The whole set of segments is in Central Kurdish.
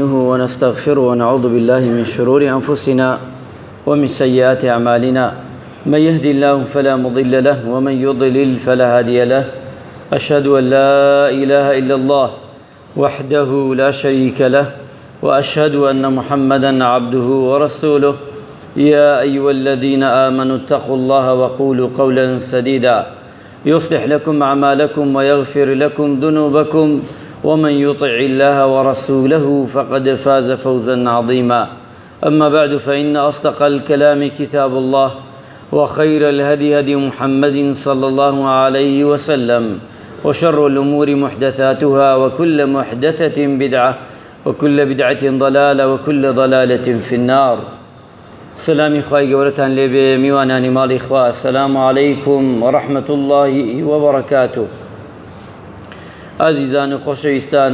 ونستغفره ونعوذ بالله من شرور أنفسنا ومن سيئات أعمالنا من يهدي الله فلا مضل له ومن يضلل فلا هادي له أشهد أن لا إله إلا الله وحده لا شريك له وأشهد أن محمدا عبده ورسوله يا أيها الذين آمنوا اتقوا الله وقولوا قولا سديدا يصلح لكم أعمالكم ويغفر لكم ذنوبكم ومن يطع الله ورسوله فقد فاز فوزا عظيما أما بعد فإن أصدق الكلام كتاب الله وخير الهدي هدي محمد صلى الله عليه وسلم وشر الأمور محدثاتها وكل محدثة بدعة وكل بدعة ضلالة وكل ضلالة في النار. سلامي خواهي قولتان لبي ميواناني مالي خواه. السلام عليكم ورحمة الله وبركاته. عزیزان خۆشەویستان،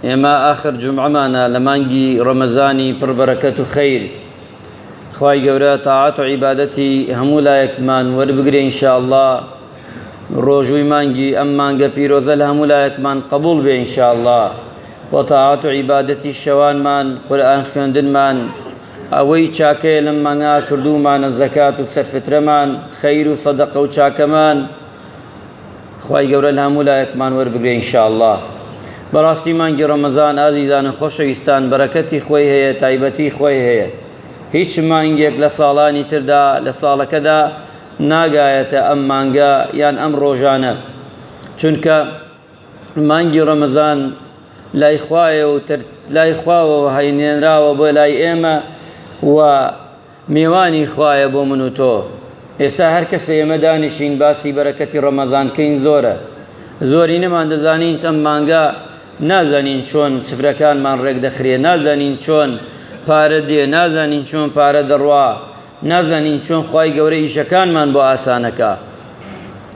ئێمە ئاخر جومعەمانە لە مانگی ڕەمەزانی پڕبەرەکەت و خەیر. خوای گەورە تاعات و عیبادەتی هەموو لایەکمان وەربگرێ ئینشاءالله. ڕۆژووی مانگی ئەم مانگە پیرۆزە لە هەموو لایەکمان قبول بێ ئینشاءالله. و تاعات و عیبادەتی شەوانمان، قورئان خوێندنمان، ئەوەی چاکەیە لەم مانگا کردومانە، زەکات و سەرفترەمان، خەیر و سەدەقە و چاکەمان، خوای گەورە لە هەموو لایەکمان وەربگرێ ئینشاءالله. بەڕاستی مانگی ڕەمەزان ئازیزان و خۆشەویستان بەرەکەتی خۆی هەیە، تایبەتی خۆی هەیە. هیچ مانگێک لە ساڵانی تردا لە ساڵەکەدا ناگایەتە ئەم مانگە یان ئەم ڕۆژانە، چونکە مانگی ڕەمەزان لای خوایە و لای خواوەوە هەینێنراوە بۆ لای ئێمە و میوانی خوایە بۆ من و تۆ. ئێستا هەر کەسە ئێمە دانیشین باسی بەرەکەتی ڕەمەزانکەین زۆرە. زۆری نەمان دەزانین ئەم مانگە، نازانین چۆن سفرەکانمان ڕێک دەخرێ، نازانین چۆن پارە دێ، نازانین چۆن پارە دەڕوا، نازانین چۆن خوای گەورە ئیشەکانمان بۆ ئاسانەکە.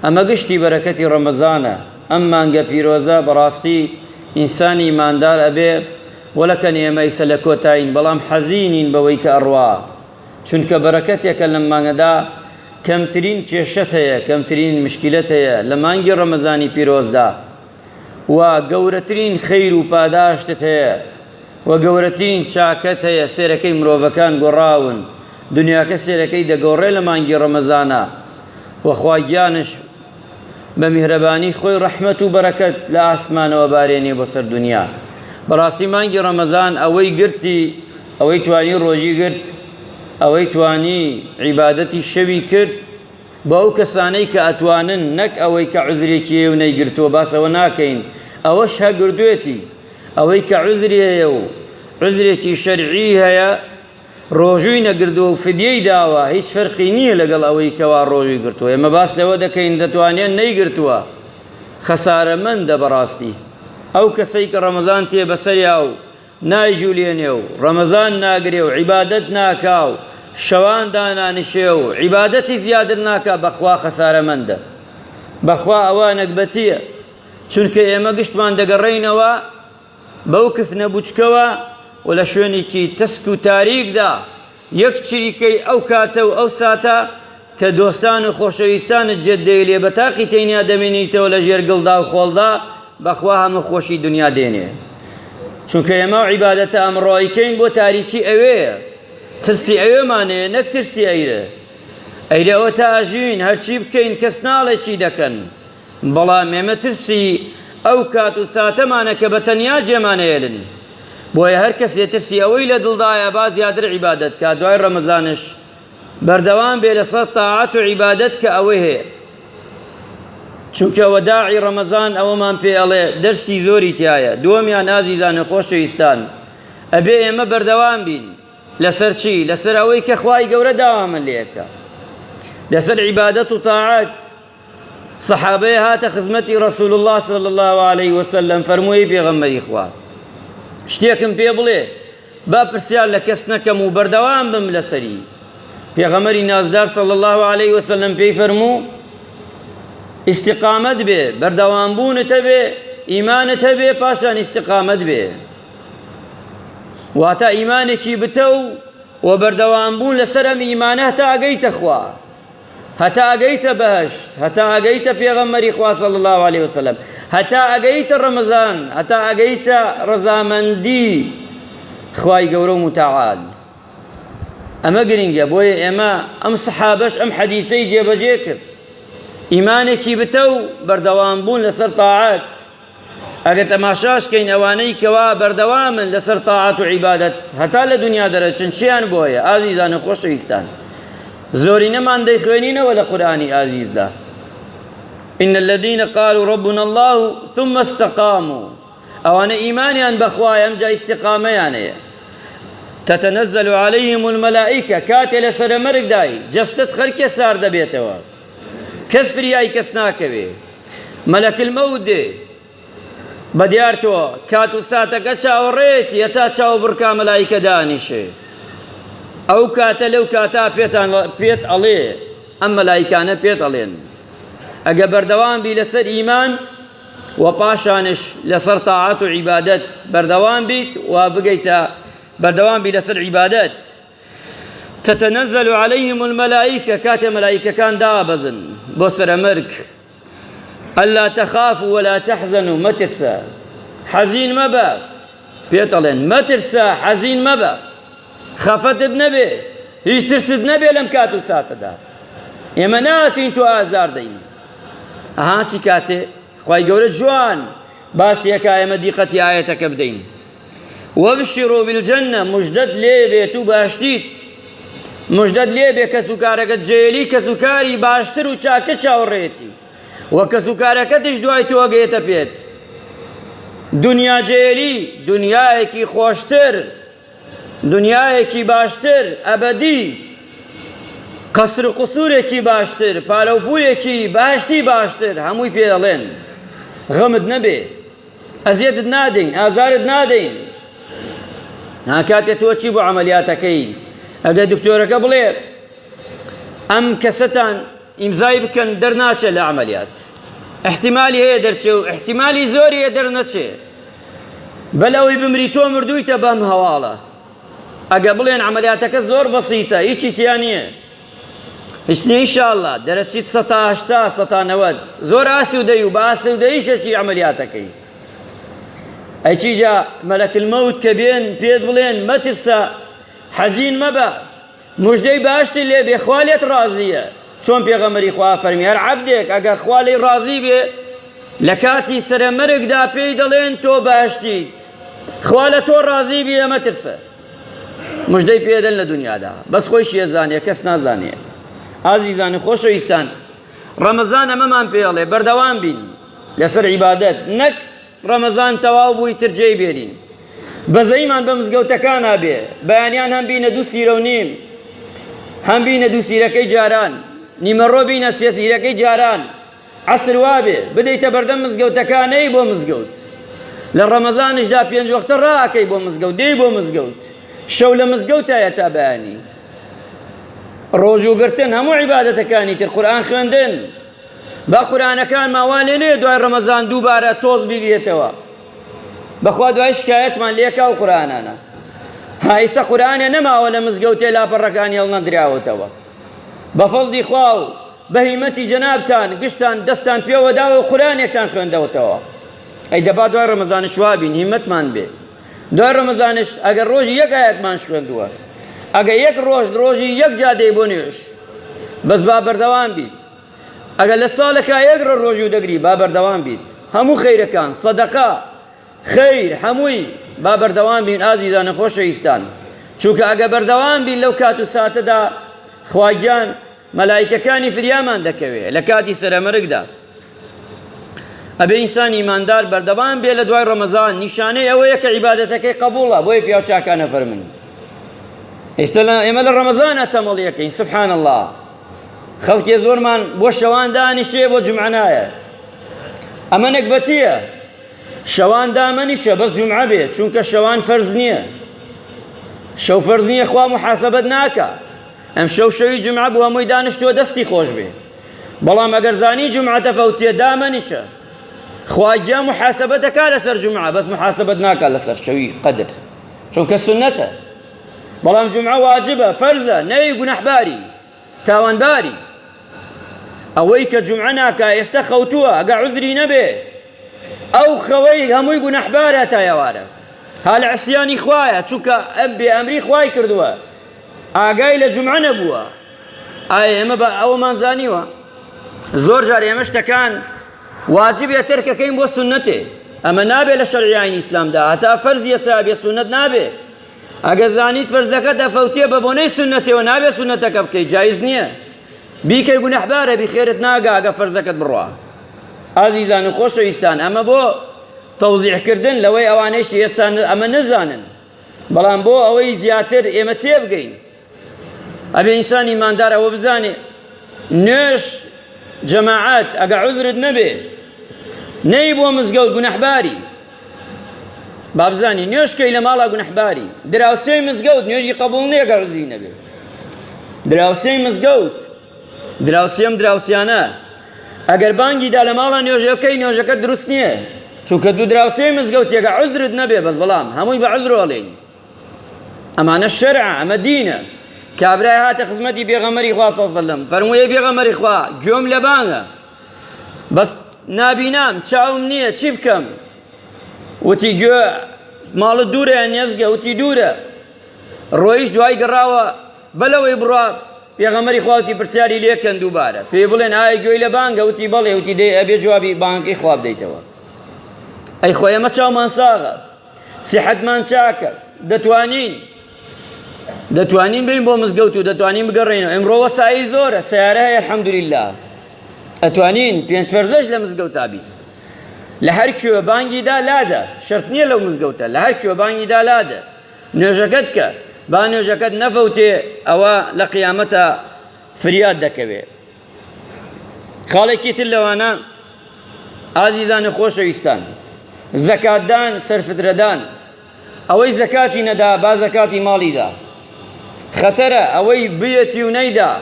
ئەمە گشتی بەرەکەتی ڕەمەزانە. ئەم مانگە پیرۆزە بەڕاستی ئینسانی ئیماندار ئەبێ وەلەکەن ئێمە ئیسە لە کۆتاین، بەڵام حەزینین بەوەی کە ئەڕوا، چونکە بەرەکەتێکە لەم مانگەدا کەمترین کێشەت هەیە، کەمترین مشکلەت هەیە لە مانگی ڕەمەزانی پیرۆزدا، و گەورەترین خەیر و پاداشتت هەیە و گەورەترین چاکەت هەیە. سێرەکەی مرۆڤەکان گۆڕاون، دنیاکە سێرەکەی دەگۆڕێ لە مانگی ڕەمەزانە، و خوای گیانش بە میهرەبانی خۆی ڕەحمەت و بەرەکەت لە ئاسمانەوە بارێنێ بۆ سەر دنیا. بەڕاستی مانگی ڕەمەزان ئەوەی گرتی، ئەوەی توانی ڕۆژی گرت، ئەوەی توانی عیبادەتی شەوی کرد بە ئەو کەسانەی کە ئەتوانن، نەک ئەوەی کە عوزرێکی هەیە و نەیگرتووە، باسەوە ناکەین. ئەوەش هەگردوێتی، ئەوەی کە عوزری هەیە و عوزرێکی شەرعی هەیە، ڕۆژووی نەگردووە و فدیەی داوە، هیچ فەرقی نییە لەگەڵ ئەوەی کەوا ڕۆژووی گرتووە. ئێمە باس لەوە دەکەین دەتوانێن نەیگرتووە، خەسارەمەندە بەڕاستی. ئەو کەسەی کە ڕەمەزان تێ بەسەریا و نایجوولێنێ و ڕەمەزان ناگرێ و عیبادەت ناکا و شەوان دانانیشێ و عیبادەتی زیادر ناکا، بەخوا خەسارەمەندە، بەخوا ئەوە نەکبەتیە. چونکە ئێمە گشتمان دەگەڕێینەوە بەو کفنە بوچکەوە و لە شوێنێکی تەسک و تاریکدا یەک چریکەی ئەو کاتە و ئەو ساتە کە دۆستان و خۆشەویستانت جێدەی لێ بە تاقی تەینیا دەمێنیتەوە لە ژێر گڵدا و خۆڵدا، بەخوا هەموو خۆشی دنیا دێنێ. چونکە ئێمە عیبادەتە ئەمڕۆیکەین بۆ تاریکی ئەوەیە، ترسی ئەوێمانەیە، نەک ترسی ئەیرە. ئەیرە ئەوە تا ئەژین هەرچی بکەین کەس ناڵێ چی دەکەن، بەڵام ئێمە ترسی ئەو کات و ساتەمانە کە بە تەنیا جێمانەیەلن. بۆیە هەر کەسێ ترسی ئەوەی لە دڵدایە با زیاتر عیبادەت کات، دوای ڕەمەزانش بەردەوام بێ لەسەر تاعات و عیبادەت کە ئەوەی هەیە. چونکە وەداعی ڕەمەزان ئەوەمان پێ ئەڵێ دەرسی زۆری تایە. دووەمیان ئازیزانە خۆشەویستان، ئەبێ ئێمە بەردەوام بین لەسەر چی؟ لەسەر ئەوەی کە خوای گەورە داوامن لێەکە، لەسەر عیبادەت و تاعات. سەحابەیە هاتە خزمەتی ڕەسوول الله صلی الله عليه وسلم، فەرمووی پێغەمبەری خوا شتێکم پێ بڵێ، با پرسیار لە کەس نەکەم و بەردەوام بم لەسەری. پێغەمبەری نازدار صلی الله عليه وسلم پێی فەرموو ئیستیقامەت بێ، بەردەوامبوونت هەبێ، ئیمانت هەبێ، پاشان ئیستیقامەت بێ. واتە ئیمانێکی بتە و بەردەوامبوون لەسەر ئەم ئیمانە هەتا ئەگەیتە خوا، هەتا ئەگەیتە بەهەشت، هەتا ئەگەیتە پێغەمبەری خوا صلی الله عليه وسلم، هەتا ئەگەیتە ڕەمەزان، هەتا ئەگەیتە ڕەزامەندی خوای گەورە و متعال ئەمە گرنگە بۆیە ئێمە ئەم سەحابەش ئەم حەدیسەی جێبەجێ کرد ئیمانێکی بتە و بەردەوام بوون لەسەر تاعات ئەگە تەماشاشکەین ئەوانەی کەوا بەردەوامن لەسەر تاعات و عیبادەت هەتا لە دنیا دەرەچن چیان بۆیە ئازیزانە خۆشەویستان زۆرینەمان دەیخوێنینەوە لە قورئانی ئازیزدا إن الذين قالوا ربنا الله ثم استقاموا ئەوانە ئیمانیان بەخوایە ئەمجا ئیستیقامەیانەیە تتنزل عليهم الملائكة كاتێ لەسەر مەرگدای جەستت خەرکێ سار دەبێتەوە کەس فریای کەس ناکەوێ مەلەک المەوت دێ بەدیار تۆ کات و ساتەکە چاوەڕێتی هەتا چاو بڕکا مەلایکە دانیشێ ئەو کاتە لەو کاتا پێت ئەڵێ ئەم مەلایکانە پێت ئەڵێن ئەگە بەردەوام بی لەسەر ئیمان و پاشانش لەسەر تاعات و عیبادەت بەردەوام بیت و بگەیتە بەردەوام بی لەسەر عیبادەت تتنزل عليهم الملائكة كاتێ مەلایکەکان دابەزن بۆ سەرەمەرگ ألا تخافوا ولا تحزنوا مترسا حزين مبا بيطلن مترسا حزين مبا خفتت نبي هیچ ترسد نبي لم كاتو ساتدا ئێمە ناتین تو ئازار دەین ئەها چی کاتێ خوای گەورە جوان باسیەکە ئێمە دیقەتی ئایەتەکە بدەین وابشروا بالجنة مجدد لێ بێت و باشتیت مجدد لێ بێ کەس و کارەکەت جێلی کەس و کاری باشتر و چاکە چاوەڕێتی وە کەس و کارەکەتش دوای تۆ گەیەتە پێت دنیا جێلی دنیایەکی خۆشتر دنیایەکی باشتر ئەبەدی قەسر و قوسورێکی باشتر پارە و پولێکی باشتی باشتر هەمووی پێ دەڵێن غەمت نەبێ ئەزیەتت نادەین ئازارت نادەین ها کاتێ تۆ چی بۆ عەمەلیاتەکەی ئەگەر دکتۆرەکە بڵێ ئەم کەسەتان ئیمزای بکەن دەرناچێ لە عەمەلیات احتیمالی هەیە دەرچێ و احتیمالی زۆری هەیە دەرنەچێ بەلەوەی بمری تۆ مردوویتە بەم هەواڵە ئەگە بڵێن عەمەلیاتەکە زۆر بەسیتە هیچی تیا نییە هیچ نییە ئینشاءڵڵا دەرەچیت 180 190 زۆر ئاسوودەی و بە ئاسوودەییشەچی عەمەلیاتەکەی ئەیچی جا مەلەک المەوت کە بێن پێت بڵێن مەترسە حەزین مەبە موژدەی باشتی لێ بێ خوا لێت ڕازیە چۆن پێغەمبەری خوا فەرمی هەر عەبدێک ئەگەر خوا لێی ڕازی بێ لە کاتی سەرەمەرگدا پێی دەڵێن تۆ باشتیت خوا لە تۆ ڕازی بێ مەترسە موژدەی پێدەن لە دنیادا بەس خۆیشی ئەزانێ کەس نازانێ ئازیزان خۆشەویستان ڕەمەزان ئەمەمان پێڵێ بەردەوام بین لەسەر عیبادەت نەک ڕەمەزان تەواو بووی ترجێی بێنین بەزەیمان بە مزگەوتەکانە بێ بەیانیان هەم بینە 2 سیرە و نیم هەم بینە 2 سیرەکەی جاران نیمەڕۆ بینە 3 سیرەکەی جاران عەسر وابێ بدەیتە بەردەم مزگەوتەکانەی بۆ مزگەوت لە ڕەمەزانشدا 5 وەختە ڕائەکەی بۆ مزگەوت دێی بۆ مزگەوت شەو لە مزگەوتایە تا بەیانی ڕۆژوگرتن هەموو عیبادەتەکانی تر قورئان خوێندن با قورئانەکان ماوا لێ نەیە دوای ڕەمەزان دووبارە تۆز بیگرێتەوە بەخوا دوای شکایەتمان لێکا و قورئانانە ها ئێستا قورئانێ نەماوە لە مزگەوتێ لاپەڕەکانی هەڵنەدراوەتەوە بە فەزلی خوا و بە هیمەتی جەنابتان گشتان دەستان پێوە داوە و قورئانێکتان خوێندەوەتەوە ئەی دەبا دوای ڕەمەزانش وابین هیمەتمان بێ دوای ڕەمەزانش ئەگەر ڕۆژی یەک ئایەتمان خوێندووە ئەگە یەک ڕۆژ ڕۆژی یەک جادەی بۆ نوێش بەس با بەردەوام بیت ئەگەر لە ساڵێکا یەک ڕۆژی و دەگری با بەردەوام بیت هەموو خەیرەکان سەدەقا خەیر هەمووی با بەردەوام بین ئازیزانە خۆشەویستان چونکە ئەگە بەردەوام بین لەو کات و ساتەدا خوایگیان مەلایکەکانی فریامان دەکەوێ لە کاتی سەرەمەرگدا ئەبێ ئینسان ئیماندار بەردەوام بێ لە دوای ڕەمەزان نیشانەی ئەوەیە کە عیبادەتەکەی قەبوڵە بۆیە پیاو چاکانە فەرمن ئێستا ئێمە لە ڕەمەزانە تەمەڵیەکەین سبحان الله خەڵکی زۆرمان بۆ شەوان دانیشێ بۆ جومعە نایە ئەمە نەکبەتیە شەوان دامەنیشە بەس جومعە بێ چونکە شەوان فەرز نییە شەو فەرز نییە خوا محاسەبەت ناکە ئەم شەو شەوی جومعە بوو هەمووی دانیشتووە دەستی خۆش بێ بەڵام ئەگەر زانی جومعە تەفەوتیە دامەنیشە خوا جا محاسبە دەکا لەسەر جومعە بەس محاسبەت ناکات لەسەر شەوی قەدر چونکە سنەتە بەڵام جومعە واجبە فەرزە نەی گونەحباری تاوانباری ئەوەی کە جومعە ناکا ئێستا خەوتووە ئەگە عوزری نەبێ ئەو خەوەی هەمووی گونەحبارە تا ئێوارە ها لە عسیانی خوایە چونکە ئەم بێئەمری خوای کردووە ئاگای لە جومعە نەبووە. ئایا ئێمە بە ئەوەمان زانیوە؟ زۆر جار ئێمە شتەکان واجبێ تەرکەکەین بۆ سونەتێ، ئەمە نابێت لە شەریعەتی ئیسلامدا، هەتا فەرزیە سابێ سونەت نابێ. ئەگە زانیت فەرزەکە دەفەوتێ بە بۆنەی سونەتەوە نابێ سونەتەکە بکەیت، جایز نییە. بیکەی گونەحبارە بیخێرت ناگا ئەگە فەرزەکەت بڕوا. ئازیزان و خۆشەویستان، ئەمە بۆ تەوزیحکردن لەوەی ئەوانەیشی ئێستا ئەمە نەزانن، بەڵام بۆ ئەوەی زیاتر ئێمە تێبگەین. ئەبێ ئینسان ئیماندار ئەوە بزانێ نوێژ جەماعەت ئەگە عوزرت نەبێ نەی بۆ مزگەوت گونەحباری، با بزانی نوێژکەی لە ماڵا گونەحباری. دراوسێی مزگەوت نوێژی قبوڵ نییە ئەگە عوزری نەبێ. دراوسێی مزگەوت دراوسێم دراوسیانە ئەگەر بانگیدا لە ماڵا نوێژەکەی نوێژەکە دروست نییە، چونکە دوو دراوسێی مزگەوت ئەگە عوزرت نەبێ بەڵام هەمووی بە عوزر ئەڵێن. ئەمانە شەرعە، ئەمە دینە. کابرای هاتە خزمەتی پێغەمبەری خوا صلی الله علیه وسلم فەرموویە پێغەمبەری خوا گوێم لە بانگە بەس نابینام چاوم نییە چی بکەم؟ وتی گوێ ماڵت دوورە یان نێزگە؟ وتی دوورە. ڕۆیش دوای گەڕاوە بەلەوەی بڕوا پێغەمبەری خوا وتی پرسیاری لێکەن دووبارە پێی بڵێن ئایا گوێی لە بانگە؟ وتی بەڵێ. وتی دەی ئەبێ جوابی بانگەکەی خوا بدەیتەوە. ئەی خۆی ئەمە چاومان ساغە، سیحەتمان چاکە، دەتوانین بین بۆ مزگەوت و دەتوانین بگەڕێنەوە. ئەمڕۆ وەسایل زۆرە، سەیارە هەیە الحەمدولیلا، ئەتوانین پێنج فەرزەش لە مزگەوتا بین. لە هەر کوێ بانگیدا لادە، شەرت نییە لەو مزگەوتە، لە هەر کوێ بانگیدا لادە نوێژەکەت کە، با نوێژەکەت نەفەوتێ ئەوە لە قیامەتە فریاد دەکەوێ. خاڵێکی تر لەوانە ئازیزان و خۆشەویستان، زەکاتدان سەرفترەدان، ئەوەی زەکاتی نەدا با زەکاتی ماڵیدا. خەتەرە ئەوەی بێتی و نەیدا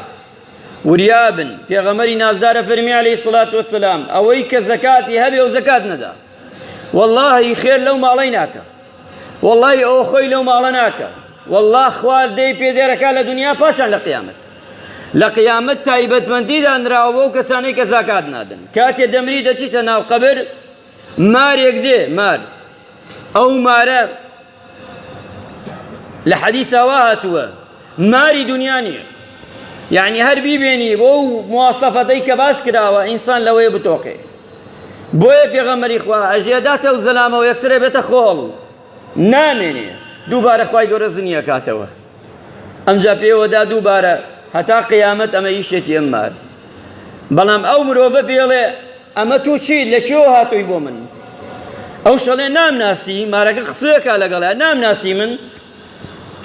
وریابن. پێغەمبەری نازدارە فەرمی عەلەیهی سڵات وەسەلام ئەوەی کە زەکاتی هەبێ و زەکات نەدا وەڵڵاهی خێر لەو ماڵەی ناکە، وەڵڵاهی ئەوە خۆی لەو ماڵە ناکە، وەڵڵاه خوار دەی پێدێرەکە لە دنیا پاشان لە قیامەت. لە قیامەت تایبەتمەندی دانراوە بۆ کەسانەی کە زەکات نادن. کاتێ دەمری دەچیتە ناو قەبر مارێک دێ، مار ئەو مارە لە حەدیثا وا هاتووە ماری دنیا نییە، یعنی هەر بیبێنی بۆ مواسەفەتەی کە باس کراوە ئینسان لەوەیە بتۆقێ. بۆیە پێغەمبەری خوا ئەژێداتە و زەلامەوە یەکسرە بێتە خۆڵ نامێنێ، دووبارە خوای گەورە زنیە کاتەوە. ئەمجا پێوەدا دووبارە هەتا قیامەت ئەمە ئیشێتی ئەم مار. بەڵام ئەو مرۆڤە بێڵێ ئەمە تو چی لەکوێوە هاتووی بۆ من؟ ئەو شەڵێ نامناسی، مارەکە قسەیەکا لەگەڵا نامناسی من،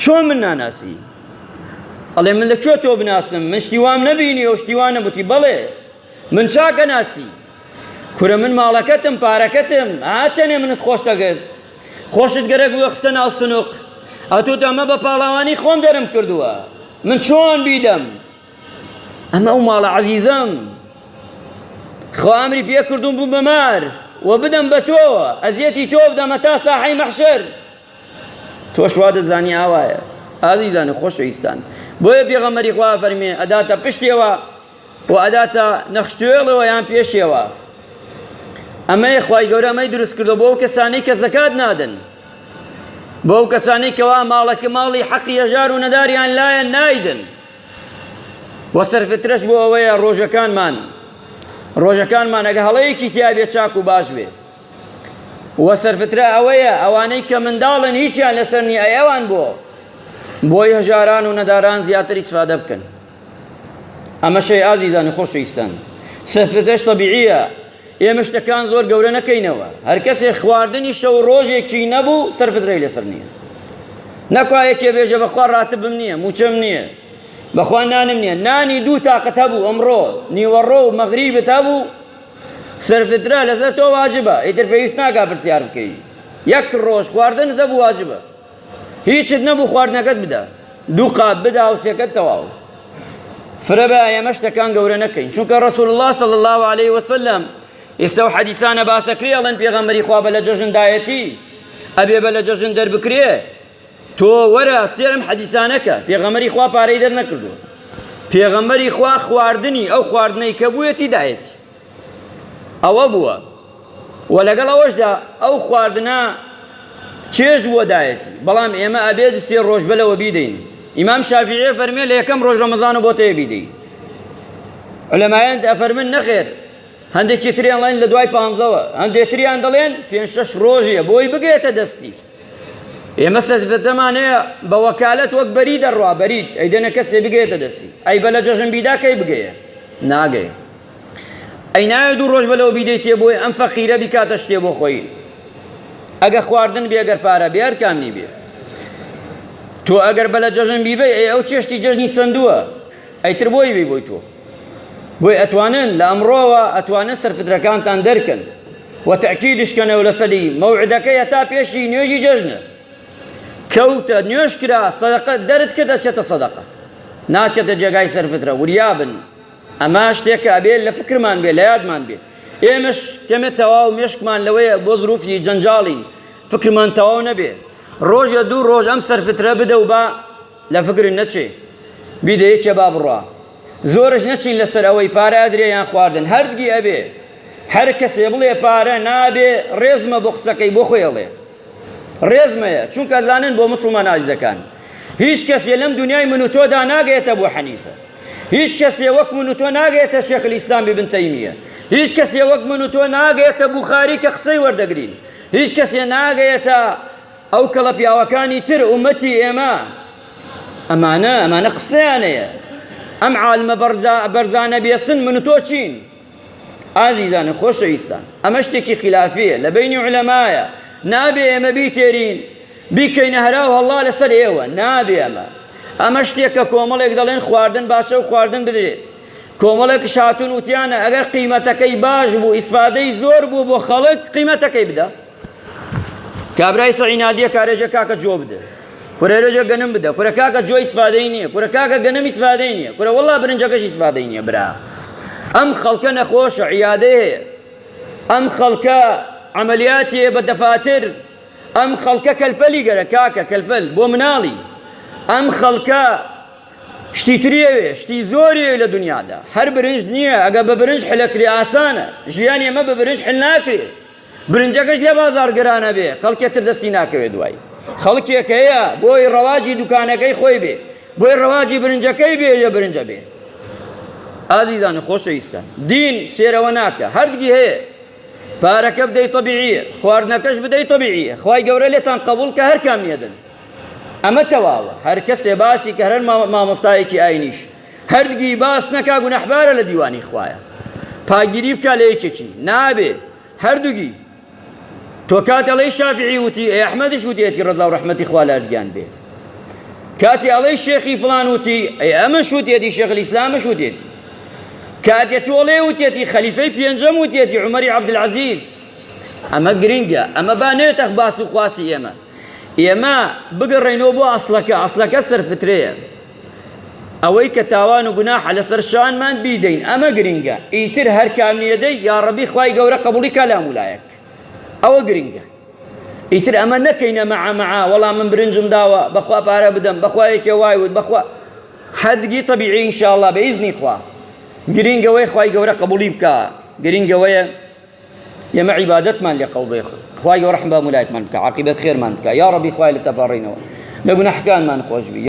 چۆن من ناناسی؟ ئەڵێ من لەکوێ تۆ بناسم؟ من شتیوام نەبینی و شتیوان نەبووتی. بەڵێ من چاکە ناسی، کورە من ماڵەکەتم پارەکەتم، چەنێ منت خۆش دەگرت، خۆشت گەرەک بووە خستە ناو سنووق، ئەتوت ئەمە بە پاڵاوانی خۆم دەرم کردووە، من چۆن بیدەم؟ ئەمە ئەو ماڵە عەزیزەم خوا ئەمری پێ کردوم بووم بە مار و بدەم بە تۆوە، ئەزیەتی تۆ بدەمە تا ساحەی مەحشەر. تۆش وا دەزانی ئاوایە. ئازیزان و خۆشەویستان، بۆیە پێغەمبەری خوا فەرمێ ئەداتە پشتێوە و ئەداتە نەخشتوێڵەوە یان پێشێوە. ئەمەی خوای گەورە ئەمەی دروست کردو بۆ ئەو کەسانەی کە زەکات نادن، بۆ ئەو کەسانەی کەوا ماڵی حەقی هەژار و نەداریان لایە نایدن. وە سەرفترەش بۆ ئەوەیە ڕۆژەکانمان ئەگە هەڵەیەکی تیا بێ چاک و باش بێ. وە سەرفترە ئەوەیە ئەوانەی کە منداڵن هیچیان لەسەر نییە ئەوان بۆی هەژاران و نەداران زیاتر ئیسفادە بکەن. ئەمە شەی ئازیزان و خۆشەویستان سەرفتەش تەبیعیە، ئێمە شتەکان زۆر گەورە نەکەینەوە. هەر کەسێ خواردنی شەو ڕۆژێکی نەبوو سەرفترەی لەسەر نییە. نەکوا یەکێ بێژە بەخوا ڕاتبم نییە، موچەم نییە، بەخوا نانم نییە، نانی دوو تاقەت هەبوو ئەمڕۆ نیوەڕۆ و مەغریبت هەبوو، سەرفترە لەسەر تۆ واجبە، ئیتر پێویست ناکا پرسیار بکەی. یەک ڕۆژ خواردنت هەبوو واجبە، هیچت نەبوو خواردنەکەت بدە، دوو قاپ بدە هەوسێکەت تەواو. فرە بە ئێمە شتەکان گەورە نەکەین، چونکە ڕەسوول الله صلی الله علیه وسلم ئێستا و حەدیثانە باسەکرێ ئەڵێن پێغەمبەری خوا بە لە جەژندایەتی ئەبێ بە لە جەژن دەربکرێ تۆ وەرە سێرم حەدیثانەکە. پێغەمبەری خوا پارەی دەرنەکردووە، پێغەمبەری خوا خواردنی ئەو خواردنەی کە بوویەتی دایەتی ئەوە بووە. و لەگەڵ ئەوەشدا ئەو خواردنە چێژ بۆ دایەتی بەڵام ئێمە ئەبێت 3 ڕۆژ بەلەوە بیدەین ئیمام شافعی فەرمێ لە یەکەم ڕۆژ ڕەمەزانە بۆ تێ بیدەی عولەمایان ئەفەرمن نەخێر هەندێکی تریان دەڵێن لە دوای 15ەوە هەندێک تریان دەڵێن 5-6 ڕۆژیە بۆی بگێتە دەستی ئێمە سەرفتەمان هەیە بە وەکالەت وەک بەری دەڕوا بەریت ئەیدەنە کەسێ بگێتە دەستی ئەی بە لە جەژن بیدا کەی بگەیە ناگەی ئەی نایە 2 ڕۆژ بەلەوە بیدەی تێ بۆی ئەم فەقیرە بیکاتە شتێ بۆ خۆی ئەگە خواردن بێ ئەگەر پارە بێ هەر کامنی بێ تۆ ئەگەر بە لە جەژن بیبەی ئەو چێشتی جەژنی سندووە ئەیتر بۆی بی بۆی تۆ بۆی ئەتوانن لە ئەمڕۆوە ئەتوانن سەرفترەکانتان دەرکەن و تەعکیدشکەنەوە لە سەری مەوعدەکەی هەتا پێشی نوێژی جەژنە کەوتە نوێژ کرا سەدەقە دەرت کە دەچێتە سەدەقە ناچێتە جێگای سەرفترە وریابن ئەما شتێکە ئەبێت لە فکرمان بێ لە یادمان بێ ئێمەش کەمێ تەواو مێشکمان لەوەیە بۆ ظروفی جەنجاڵین فکرمان تەواو نەبێ ڕۆژە 2 ڕۆژ ئەم سەرفترە بدە و با لە فکرن نەچێ بیدە یەکێ با بڕوا زۆرش نەچین لەسەر ئەوەی پارە ئەدرێ یان خواردن هەردگی ئەبێ هەر کەسێ بڵێ پارە نابێ ڕێزمە بۆ قسەکەی بۆ خۆیڵێ ڕێزمەیە چونکە زانن بۆ مسلمان عزیزەکان هیچ کەسێ لەم دنیای من و تۆدا ناگەیەتە بۆ حەنیفە هیچ کەسێ وەک من و تۆ ناگەیەتە شێخ الئیسلام ابن تەیمیە هیچ کەسێ وەک من و تۆ ناگەیەتە بوخاری کە قسەی وەردەگرین هیچ کەسێ ناگەیەتە ئەو کەڵە پیاوەکانی تر ئومەتی ئێمە ئەمانە قسەیانەیە ئەم عالمە بەرزانە بێسن من و تۆ چین ئازیزانە خۆشەویستان ئەمە شتێکی خلافیە لە بینی عولەمایە نابێ ئێمە بیتێرین بیکەینە هەراو هەڵا لەسەر ئێوە نابێ ئەمە شتێکە کۆمەڵێک دەڵێن خواردن باشە و خواردن بدرێت کۆمەڵێک شاتون وتیانە ئەگەر قیمەتەکەی باش بوو ئیسفادەی زۆر بوو بۆ خەڵک قیمەتەکەی بدە کابرای سەعینادیە کارێژە کاکە جۆ بدە کورێرەژە گەنم بدە کورە کاکە جۆ ئیسفادەی نییە کورە کاکە گەنم ئیسفادەی نییە کورە وەڵا برنجەکەش ئیسفادەی نییە برا ئەم خەڵکە نەخۆشە عیادەیە هەیە ئەم خەڵکە عملیاتی بە دەفاتر ئەم خەڵکە کەلپەلی گەرە کاکە کەلپەل بۆ مناڵی ئەم خەڵکە شتی تریەوێ شتی زۆریەوێ لە دنیادا هەر برنج نییە ئەگە بە برنج حلەکری ئاسانە ژیانی ئێمە بە برنج حل ناکرێت برنجەکەش لە بازار گرانە بێ خەڵکێتر دەستی ناکەوێت دوای خەڵکێک هەیە بۆی ڕەواجی دوکانەکەی خۆی بێ بۆی ڕەواجی برنجەکەی بێ لە برنجە بێ ئازیزانە خۆشەویستان دین سێرەوە ناکە هەردگی هەیە پارەکە بدەی تەبیعیە خواردنەکەش بدەی تەبیعیە خوای گەورە لێتان قبوڵ کە هەر کامیەدن ئەمە تەواوە هەر کەسێ باسی کە هەر مامۆستایەکی ئاینیش هەردگی باس نەکا گونەحبارە لە دیوانی خوایە پاگیری بکە لە یەکێکی نابێ هەردووگی تۆ کات ئەڵەی شافعی وتی ئەی ئەحمەدش وتێتی ڕەزا و ڕەحمەتی خوا لە هەردگیان بێ کاتی ئەڵەی شێخی فڵان وتی ئەی ئەمەش وتێتی شێخ الئیسلامش وتێتی کاتێ تۆڵێ وتێتی خەلیفەی پێنجەم وتێتی عومەری عەبدولعەزیز ئەمە گرینگە ئەمە با نێتە باس و خواسی ئێمە بگەڕێنەوە بۆ ئەسڵەکە سەرفترەیە ئەوەی کە تاوان و گوناحە لەسەر شانمان بیدەین ئەمە گرینگە ئیتر هەر کامنیەدەی یا ڕەبی خوای گەورە قبوڵی کا لە مولایەک ئەوە گرینگە ئیتر ئەمە نەکەینە مەعە وەڵام من برنجم داوە بەخوا پارە بدەم بەخوا یەکێ وای وت بەخوا هەردگی تەبیعی ئینشاءڵڵا بە ئیزنی خوا گرینگەوەی خوای گەورە قبوڵی بکە گرینگەوەیە ئێمە عیبادەتمان لێ قەوڵ بێ خوای گەورە ڕەحم بە مولایەکمان بکە عاقیبەت خێرمان بکە یا ڕەبی خوای لە تەپەڕینەوە لە گوناحەکانمان خۆش بی